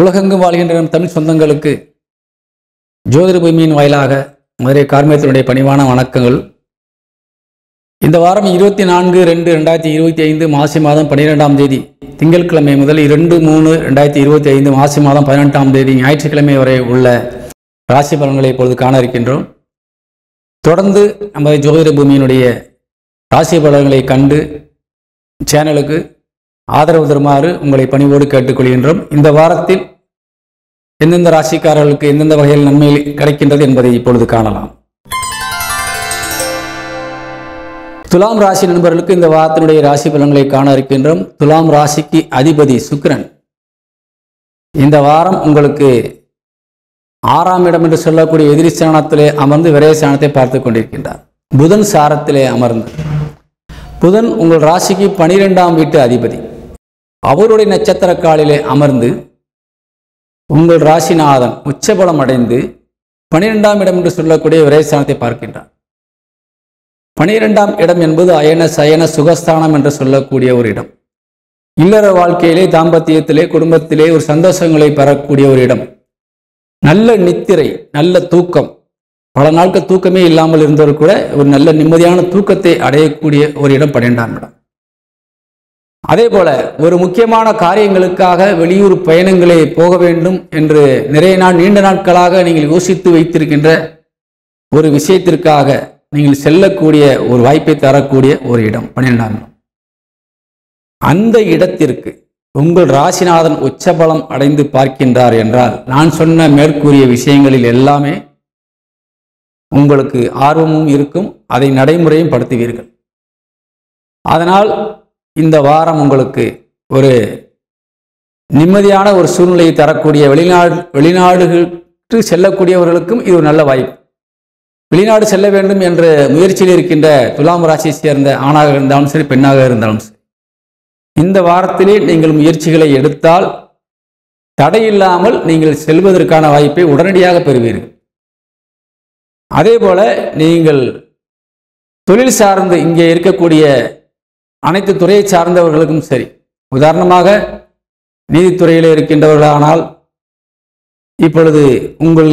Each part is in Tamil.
உலகெங்கும் வாழ்கின்ற நம் தமிழ் சொந்தங்களுக்கு ஜோதிட பூமியின் வாயிலாக மதுரை கார்மேகத்தினுடைய பணிவான வணக்கங்கள். இந்த வாரம் 24/2/2025 மாசி மாதம் 12ஆம் தேதி திங்கட்கிழமை முதல் 2/3/2025 மாசி மாதம் 18ஆம் தேதி ஞாயிற்றுக்கிழமை வரை உள்ள ராசி பலன்களை இப்பொழுது காண இருக்கின்றோம். தொடர்ந்து நமது ஜோதிட பூமியினுடைய ராசி பலன்களை கண்டு சேனலுக்கு ஆதரவு தருமாறு உங்களை பணிவோடு கேட்டுக்கொள்கின்றோம். இந்த வாரத்தில் எந்தெந்த ராசிக்காரர்களுக்கு எந்தெந்த வகையில் நன்மை கிடைக்கின்றது என்பதை இப்பொழுது காணலாம். துலாம் ராசி நண்பர்களுக்கு இந்த வாரத்தினுடைய ராசி பலன்களை காண இருக்கின்றோம். துலாம் ராசிக்கு அதிபதி சுக்கிரன் இந்த வாரம் உங்களுக்கு 6ஆம் இடம் என்று சொல்லக்கூடிய எதிரி ஸ்தானத்திலே அமர்ந்து விரய ஸ்தானத்தை பார்த்து கொண்டிருக்கின்றார். புதன் சாரத்திலே அமர்ந்து, புதன் உங்கள் ராசிக்கு 12ஆம் வீட்டு அதிபதி, அவருடைய நட்சத்திர காலிலே அமர்ந்து உங்கள் ராசிநாதன் உச்சபலம் அடைந்து 12ஆம் இடம் என்று சொல்லக்கூடிய விரயஸ்தானத்தை பார்க்கின்றார். 12ஆம் இடம் என்பது அயன சயன சுகஸ்தானம் என்று சொல்லக்கூடிய ஒரு இடம். இல்லற வாழ்க்கையிலே, தாம்பத்தியத்திலே, குடும்பத்திலே ஒரு சந்தோஷங்களை பெறக்கூடிய ஒரு இடம். நல்ல நித்திரை, நல்ல தூக்கம், பல நாட்கள் தூக்கமே இல்லாமல் இருந்தவர் கூட ஒரு நல்ல நிம்மதியான தூக்கத்தை அடையக்கூடிய ஒரு இடம் 12ஆம் இடம். அதே போல ஒரு முக்கியமான காரியங்களுக்காக வெளியூர் பயணங்களே போக வேண்டும் என்று நீண்ட நாட்களாக நீங்கள் யோசித்து வைத்திருக்கின்ற ஒரு விஷயத்திற்காக நீங்கள் செல்லக்கூடிய ஒரு வாய்ப்பை தரக்கூடிய ஒரு இடம் 12ஆம் இடம். அந்த இடத்திற்கு உங்கள் ராசிநாதன் உச்சபலம் அடைந்து பார்க்கின்றார் என்றால், நான் சொன்ன மேற்கூறிய விஷயங்களில் எல்லாமே உங்களுக்கு ஆர்வமும் இருக்கும், அதை நடைமுறையும் படுத்துவீர்கள். அதனால் இந்த வாரம் உங்களுக்கு ஒரு நிம்மதியான ஒரு சூழ்நிலையை தரக்கூடிய வெளிநாடுகளுக்கு செல்லக்கூடியவர்களுக்கும் இது ஒரு நல்ல வாய்ப்பு. வெளிநாடு செல்ல வேண்டும் என்ற முயற்சியில் இருக்கின்ற துலாம் ராசியை சேர்ந்த ஆணாக இருந்தாலும் சரி, பெண்ணாக இருந்தாலும் சரி, இந்த வாரத்திலே நீங்கள் முயற்சிகளை எடுத்தால் தடையில்லாமல் நீங்கள் செல்வதற்கான வாய்ப்பை உடனடியாக பெறுவீர்கள். அதே போல நீங்கள் தொழில் சார்ந்து இங்கே இருக்கக்கூடிய அனைத்து துறையை சார்ந்தவர்களுக்கும் சரி, உதாரணமாக நீதித்துறையில் இருக்கின்றவர்களானால் இப்பொழுது உங்கள்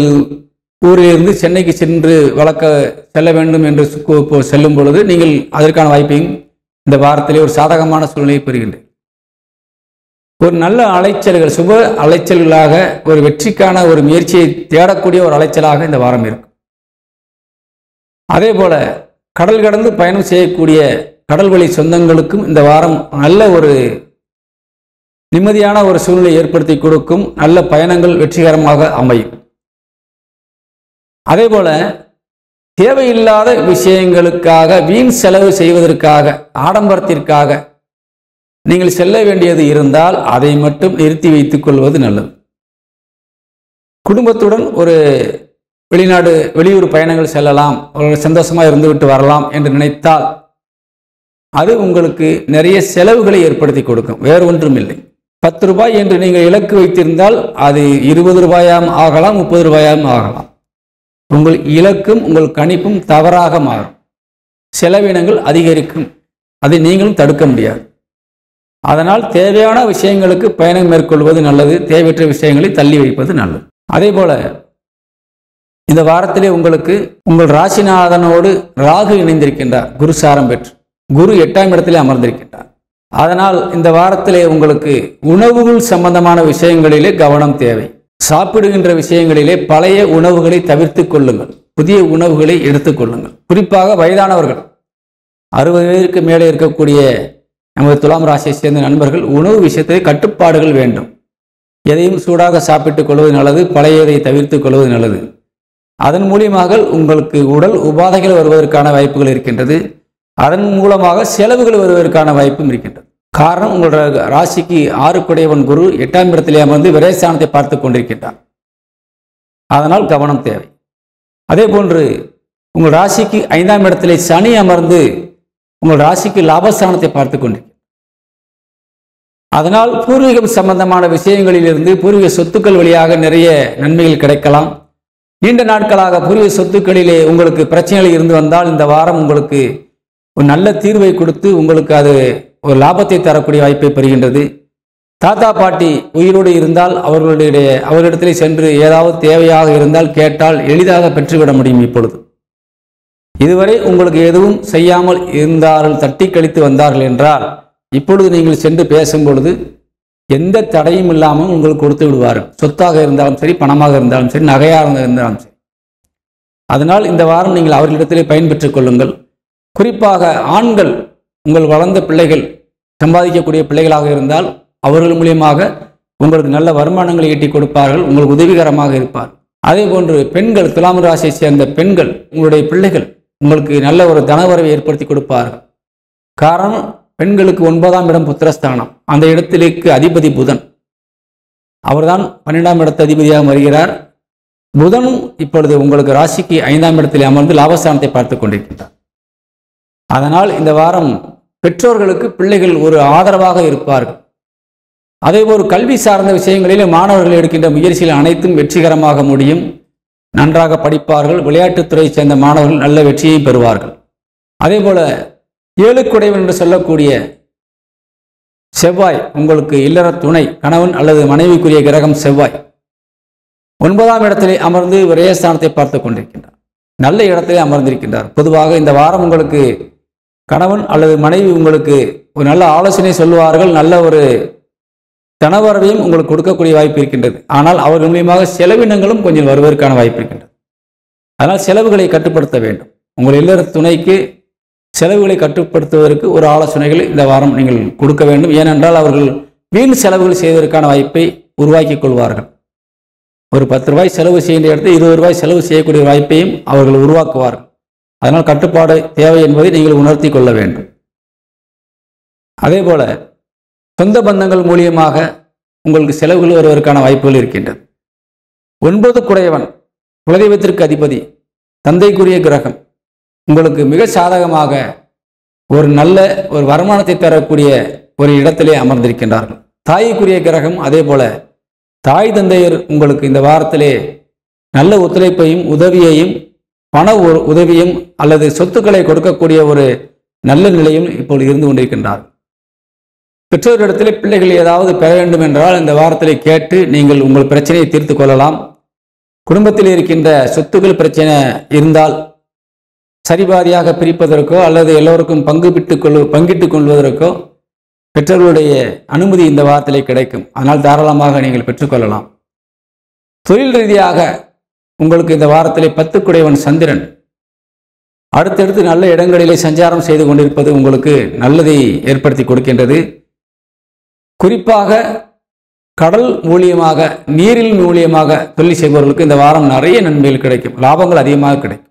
ஊரிலிருந்து சென்னைக்கு சென்று வழக்க செல்ல வேண்டும் என்று செல்லும் பொழுது நீங்கள் அதற்கான வாய்ப்பையும் இந்த வாரத்திலே ஒரு சாதகமான சூழ்நிலையை பெறுகின்றனர். ஒரு நல்ல அலைச்சல்கள், சுப அலைச்சல்களாக ஒரு வெற்றிக்கான ஒரு முயற்சியை தேடக்கூடிய ஒரு அலைச்சலாக இந்த வாரம் இருக்கும். அதே போல கடல் கடந்து பயணம் செய்யக்கூடிய கடல் வழி சொந்தங்களுக்கும் இந்த வாரம் நல்ல ஒரு நிம்மதியான ஒரு சூழ்நிலை ஏற்படுத்தி கொடுக்கும். நல்ல பயணங்கள் வெற்றிகரமாக அமையும். அதே போல தேவையில்லாத விஷயங்களுக்காக, வீண் செலவு செய்வதற்காக, ஆடம்பரத்திற்காக நீங்கள் செல்ல வேண்டியது இருந்தால் அதை மட்டும் நிறுத்தி வைத்துக் கொள்வது நல்லது. குடும்பத்துடன் ஒரு வெளியூர் பயணங்கள் செல்லலாம், ஒரு சந்தோஷமாக இருந்துவிட்டு வரலாம் என்று நினைத்தால் அது உங்களுக்கு நிறைய செலவுகளை ஏற்படுத்தி கொடுக்கும், வேறு ஒன்றும் இல்லை. 10 ரூபாய் என்று நீங்கள் இலக்கு வைத்திருந்தால் அது 20 ரூபாயாம் ஆகலாம், 30 ரூபாயாம் ஆகலாம். உங்கள் இலக்கும் உங்கள் கணிப்பும் தவறாக மாறும், செலவினங்கள் அதிகரிக்கும், அதை நீங்களும் தடுக்க முடியாது. அதனால் தேவையான விஷயங்களுக்கு பயணம் மேற்கொள்வது நல்லது, தேவையற்ற விஷயங்களை தள்ளி வைப்பது நல்லது. அதே போல இந்த வாரத்திலே உங்களுக்கு உங்கள் ராசிநாதனோடு ராகு இணைந்திருக்கின்றார், குரு சாரம் பெற்று. குரு 8ஆம் இடத்திலே அமர்ந்திருக்கின்றார். அதனால் இந்த வாரத்திலே உங்களுக்கு உணவுகள் சம்பந்தமான விஷயங்களிலே கவனம் தேவை. சாப்பிடுகின்ற விஷயங்களிலே பழைய உணவுகளை தவிர்த்து கொள்ளுங்கள், புதிய உணவுகளை எடுத்துக்கொள்ளுங்கள். குறிப்பாக வயதானவர்கள், 60 வயதிற்கு மேலே இருக்கக்கூடிய நமது துலாம் ராசியை சேர்ந்த நண்பர்கள் உணவு விஷயத்திலே கட்டுப்பாடுகள் வேண்டும். எதையும் சூடாக சாப்பிட்டுக் கொள்வது நல்லது, பழையதை தவிர்த்து கொள்வது நல்லது. அதன் மூலியமாக உங்களுக்கு உடல் உபாதைகள் வருவதற்கான வாய்ப்புகள் இருக்கின்றது. அதன் மூலமாக செலவுகள் வருவதற்கான வாய்ப்பும் இருக்கின்றது. காரணம், உங்களோட ராசிக்கு 6 குரு 8ஆம் இடத்திலே அமர்ந்து விரயஸ்தானத்தை பார்த்து கொண்டிருக்கின்றார். அதனால் கவனம் தேவை. அதே போன்று உங்கள் ராசிக்கு 5ஆம் இடத்திலே சனி அமர்ந்து உங்கள் ராசிக்கு லாபஸ்தானத்தை பார்த்து கொண்டிருக்கிறார். அதனால் பூர்வீகம் சம்பந்தமான விஷயங்களிலிருந்து, பூர்வீக சொத்துக்கள் வழியாக நிறைய நன்மைகள் கிடைக்கலாம். நீண்ட நாட்களாக பூர்வீக சொத்துக்களிலே உங்களுக்கு பிரச்சனைகள் இருந்து வந்தால் இந்த வாரம் உங்களுக்கு ஒரு நல்ல தீர்வை கொடுத்து உங்களுக்கு அது ஒரு லாபத்தை தரக்கூடிய வாய்ப்பை பெறுகின்றது. தாத்தா பாட்டி உயிரோடு இருந்தால் அவர்களிடத்திலே சென்று ஏதாவது தேவையாக இருந்தால் கேட்டால் எளிதாக பெற்றுவிட முடியும். இப்பொழுது இதுவரை உங்களுக்கு எதுவும் செய்யாமல் இருந்தார்கள், தட்டி கழித்து வந்தார்கள் என்றால் இப்பொழுது நீங்கள் சென்று பேசும் பொழுது எந்த தடையும் இல்லாமல் உங்களுக்கு கொடுத்து விடுவார்கள். சொத்தாக இருந்தாலும் சரி, பணமாக இருந்தாலும் சரி, நகையாக இருந்தாலும் சரி. அதனால் இந்த வாரம் நீங்கள் அவர்களிடத்திலே பயன்பெற்றுக் கொள்ளுங்கள். குறிப்பாக ஆண்கள், உங்கள் வளர்ந்த பிள்ளைகள், சம்பாதிக்கக்கூடிய பிள்ளைகளாக இருந்தால் அவர்கள் மூலியமாக உங்களுக்கு நல்ல வருமானங்களை ஈட்டி கொடுப்பார்கள், உங்களுக்கு உதவிகரமாக இருப்பார். அதே போன்று பெண்கள், துலாம் ராசியை சேர்ந்த பெண்கள், உங்களுடைய பிள்ளைகள் உங்களுக்கு நல்ல ஒரு தனவரவை ஏற்படுத்தி கொடுப்பார்கள். காரணம், பெண்களுக்கு 9ஆம் இடம் புத்திரஸ்தானம், அந்த இடத்திற்கு அதிபதி புதன், அவர்தான் 12ஆம் இடத்து அதிபதியாக வருகிறார். புதனும் இப்பொழுது உங்களுக்கு ராசிக்கு 5ஆம் இடத்தில் அமர்ந்து லாபஸ்தானத்தை பார்த்து கொண்டிருக்கின்றார். அதனால் இந்த வாரம் பெற்றோர்களுக்கு பிள்ளைகள் ஒரு ஆதரவாக இருப்பார்கள். அதேபோல் கல்வி சார்ந்த விஷயங்களில் மாணவர்கள் எடுக்கின்ற முயற்சிகள் அனைத்தும் வெற்றிகரமாக முடியும். நன்றாக படிப்பார்கள். விளையாட்டுத்துறையை சேர்ந்த மாணவர்கள் நல்ல வெற்றியை பெறுவார்கள். அதே போல 7 குடைவன் என்று சொல்லக்கூடிய செவ்வாய், உங்களுக்கு இல்லற துணை, கணவன் அல்லது மனைவிக்குரிய கிரகம் செவ்வாய் 9ஆம் இடத்திலே அமர்ந்து விரயஸ்தானத்தை பார்த்து கொண்டிருக்கின்றார். நல்ல இடத்திலே அமர்ந்திருக்கின்றார். பொதுவாக இந்த வாரம் உங்களுக்கு கணவன் அல்லது மனைவி உங்களுக்கு ஒரு நல்ல ஆலோசனை சொல்லுவார்கள், நல்ல ஒரு தனவரவையும் உங்களுக்கு கொடுக்கக்கூடிய வாய்ப்பு இருக்கின்றது. ஆனால் அவர்கள் மூலியமாக செலவினங்களும் கொஞ்சம் வருவதற்கான வாய்ப்பு இருக்கின்றது. அதனால் செலவுகளை கட்டுப்படுத்த வேண்டும். உங்கள் இல்லற துணைக்கு செலவுகளை கட்டுப்படுத்துவதற்கு ஒரு ஆலோசனைகளை இந்த வாரம் நீங்கள் கொடுக்க வேண்டும். ஏனென்றால் அவர்கள் வீண் செலவுகள் செய்வதற்கான வாய்ப்பை உருவாக்கி கொள்வார்கள். ஒரு 10 ரூபாய் செலவு செய்கின்ற இடத்தில் 20 ரூபாய் செலவு செய்யக்கூடிய வாய்ப்பையும் அவர்கள் உருவாக்குவார்கள். அதனால் கட்டுப்பாடு தேவை என்பதை நீங்கள் உணர்த்தி கொள்ள வேண்டும். அதே போல சொந்த பந்தங்கள் மூலியமாக உங்களுக்கு செலவுகள் வருவதற்கான வாய்ப்புகள் இருக்கின்றது. 9 குடையவன், குலதெய்வத்திற்கு அதிபதி, தந்தைக்குரிய கிரகம், உங்களுக்கு மிக சாதகமாக ஒரு நல்ல ஒரு வருமானத்தை தரக்கூடிய ஒரு இடத்திலே அமர்ந்திருக்கின்றார்கள். தாய்க்குரிய கிரகம், அதே போல தாய் தந்தையர் உங்களுக்கு இந்த வாரத்திலே நல்ல ஒத்துழைப்பையும் உதவியையும் பண உதவியும் அல்லது சொத்துக்களை கொடுக்கக்கூடிய ஒரு நல்ல நிலையும் இப்போது இருந்து கொண்டிருக்கின்றார்கள். பெற்றோரிடத்திலே பிள்ளைகள் ஏதாவது பெற வேண்டும் என்றால் இந்த வாரத்திலே கேட்டு நீங்கள் உங்கள் பிரச்சனையை தீர்த்து கொள்ளலாம். குடும்பத்தில் இருக்கின்ற சொத்துக்கள் பிரச்சனை இருந்தால் சரிபாதியாக பிரிப்பதற்கோ அல்லது எல்லோருக்கும் பங்கிட்டுக் கொள்வதற்கோ பெற்றோர்களுடைய அனுமதி இந்த வாரத்திலே கிடைக்கும். அதனால் தாராளமாக நீங்கள் பெற்றுக்கொள்ளலாம். தொழில் ரீதியாக உங்களுக்கு இந்த வாரத்திலே 10 குடையவன் சந்திரன் அடுத்தடுத்து நல்ல இடங்களிலே சஞ்சாரம் செய்து கொண்டிருப்பது உங்களுக்கு நல்லதை ஏற்படுத்தி கொடுக்கின்றது. குறிப்பாக கடல் மூலியமாக, நீரில் மூலியமாக தொழில் செய்பவர்களுக்கு இந்த வாரம் நிறைய நன்மைகள் கிடைக்கும், லாபங்கள் அதிகமாக கிடைக்கும்.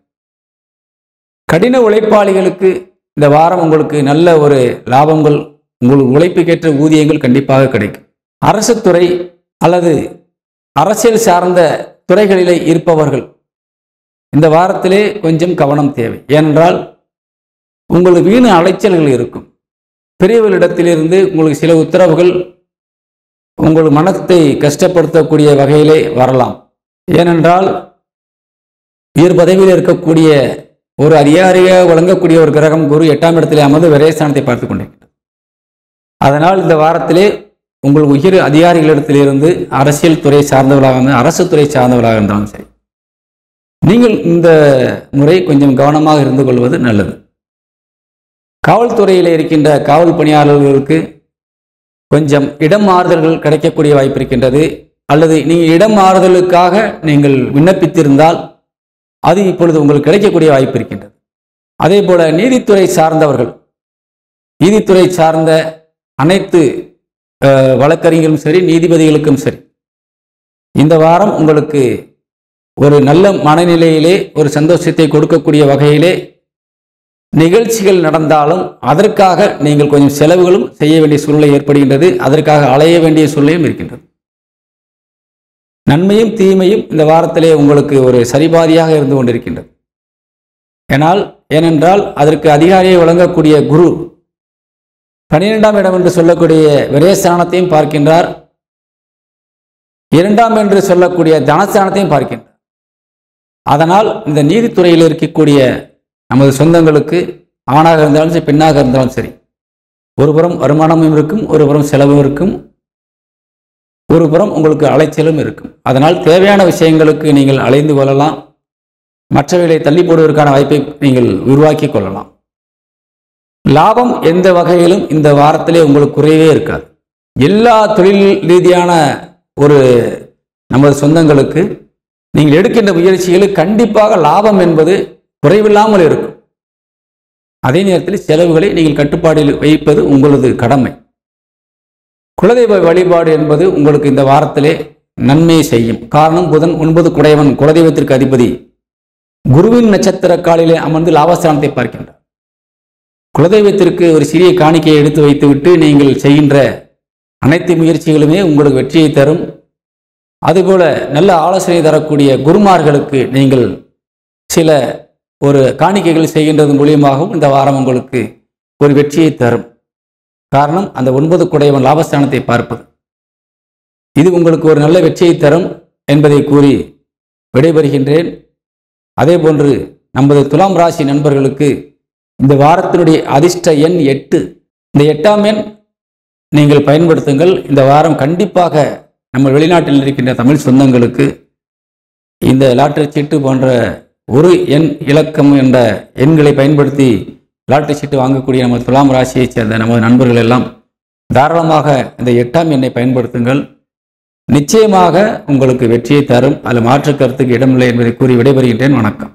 கடின உழைப்பாளிகளுக்கு இந்த வாரம் உங்களுக்கு நல்ல ஒரு லாபங்கள், உங்களுக்கு உழைப்புக்கேற்ற ஊதியங்கள் கண்டிப்பாக கிடைக்கும். அரசு துறை அல்லது அரசியல் சார்ந்த துறைகளிலே இருப்பவர்கள் இந்த வாரத்திலே கொஞ்சம் கவனம் தேவை. ஏனென்றால் உங்களுக்கு வீண் அலைச்சல்கள் இருக்கும். பெரியவர்களிடத்திலிருந்து உங்களுக்கு சில உத்தரவுகள் உங்கள் மனத்தை கஷ்டப்படுத்தக்கூடிய வகையிலே வரலாம். ஏனென்றால் உயர் பதவியில் இருக்கக்கூடிய ஒரு அதிகாரியாக வழங்கக்கூடிய ஒரு கிரகம் குரு 8ஆம் இடத்திலே அமர்ந்து விரயஸ்தானத்தை பார்த்து கொண்டிருக்கிறது. அதனால் இந்த வாரத்திலே உங்கள் உயர் அதிகாரிகளிடத்திலிருந்து அரசியல் துறை சார்ந்தவர்களாக, அரசு துறை சார்ந்தவர்களாக இருந்தாலும் சரி, நீங்கள் இந்த முறை கொஞ்சம் கவனமாக இருந்து கொள்வது நல்லது. காவல்துறையில் இருக்கின்ற காவல் பணியாளர்களுக்கு கொஞ்சம் இடம் மாறுதல்கள் கிடைக்கக்கூடிய வாய்ப்பு இருக்கின்றது. அல்லது நீங்கள் இடம் மாறுதலுக்காக நீங்கள் விண்ணப்பித்திருந்தால் அது இப்பொழுது உங்களுக்கு கிடைக்கக்கூடிய வாய்ப்பு இருக்கின்றது. அதே போல நீதித்துறை சார்ந்தவர்கள், நீதித்துறை சார்ந்த அனைத்து வழக்கறிஞர்களும் சரி, நீதிபதிகளுக்கும் சரி, இந்த வாரம் உங்களுக்கு ஒரு நல்ல மனநிலையிலே ஒரு சந்தோஷத்தை கொடுக்கக்கூடிய வகையிலே நிகழ்ச்சிகள் நடந்தாலும் அதற்காக நீங்கள் கொஞ்சம் செலவுகளும் செய்ய வேண்டிய சூழ்நிலை ஏற்படுகின்றது. அதற்காக அலைய வேண்டிய சூழ்நிலையும் இருக்கின்றது. நன்மையும் தீமையும் இந்த வாரத்திலே உங்களுக்கு ஒரு சரிபாதியாக இருந்து கொண்டிருக்கின்றது. ஏனென்றால் அதற்கு அதிகாரியை வழங்கக்கூடிய குரு 12ஆம் இடம் என்று சொல்லக்கூடிய விரயஸ்தானத்தையும் பார்க்கின்றார், 2ஆம் என்று சொல்லக்கூடிய தனஸ்தானத்தையும் பார்க்கின்றார். அதனால் இந்த நீதித்துறையில் இருக்கக்கூடிய நமது சொந்தங்களுக்கு ஆணாக இருந்தாலும் சரி, பெண்ணாக இருந்தாலும் சரி, ஒருபுறம் வருமானமும் இருக்கும், ஒருபுறம் செலவும் இருக்கும். ஒரு புறம் உங்களுக்கு அலைச்சலும் இருக்கும். அதனால் தேவையான விஷயங்களுக்கு நீங்கள் அலைந்து கொள்ளலாம். மற்றவைகளை தள்ளி போடுவதற்கான வாய்ப்பை நீங்கள் உருவாக்கி கொள்ளலாம். லாபம் எந்த வகையிலும் இந்த வாரத்திலே உங்களுக்கு குறைவே இருக்காது. எல்லா தொழில் ரீதியான ஒரு நமது சொந்தங்களுக்கு நீங்கள் எடுக்கின்ற முயற்சிகளில் கண்டிப்பாக லாபம் என்பது குறைவில்லாமல் இருக்கும். அதே நேரத்தில் செலவுகளை நீங்கள் கட்டுப்பாடில் வைப்பது உங்களது கடமை. குலதெய்வ வழிபாடு என்பது உங்களுக்கு இந்த வாரத்திலே நன்மையை செய்யும். காரணம், புதன் 9 குடையவன், குலதெய்வத்திற்கு அதிபதி, குருவின் நட்சத்திர காலிலே அமர்ந்து லாபஸ்தானத்தை பார்க்கின்றார். குலதெய்வத்திற்கு ஒரு சிறிய காணிக்கையை எடுத்து வைத்துவிட்டு நீங்கள் செய்கின்ற அனைத்து முயற்சிகளுமே உங்களுக்கு வெற்றியை தரும். அதுபோல நல்ல ஆலோசனை தரக்கூடிய குருமார்களுக்கு நீங்கள் சில ஒரு காணிக்கைகள் செய்கின்றது மூலியமாகவும் இந்த வாரம் உங்களுக்கு ஒரு வெற்றியை தரும். காரணம், அந்த 9 குடையவன் லாபஸ்தானத்தை பார்ப்பது. இது உங்களுக்கு ஒரு நல்ல வெற்றியை தரும் என்பதை கூறி விடைபெறுகின்றேன். அதே போன்று நமது துலாம் ராசி நண்பர்களுக்கு இந்த வாரத்தினுடைய அதிர்ஷ்ட எண் 8. இந்த 8ஆம் எண் நீங்கள் பயன்படுத்துங்கள். இந்த வாரம் கண்டிப்பாக நம்ம வெளிநாட்டில் இருக்கின்ற தமிழ் சொந்தங்களுக்கு இந்த லாட்டரி சீட்டு போன்ற ஒரு எண் இலக்கம் என்ற எண்களை பயன்படுத்தி லாட்டரி சீட்டு வாங்கக்கூடிய நம்ம துலாம் ராசியைச் சேர்ந்த நமது நண்பர்கள் எல்லாம் தாராளமாக இந்த 8ஆம் எண்ணை பயன்படுத்துங்கள். நிச்சயமாக உங்களுக்கு வெற்றியை தரும். அதில் மாற்று கருத்துக்கு இடமில்லை என்பதை கூறி விடைபெறுகின்றேன். வணக்கம்.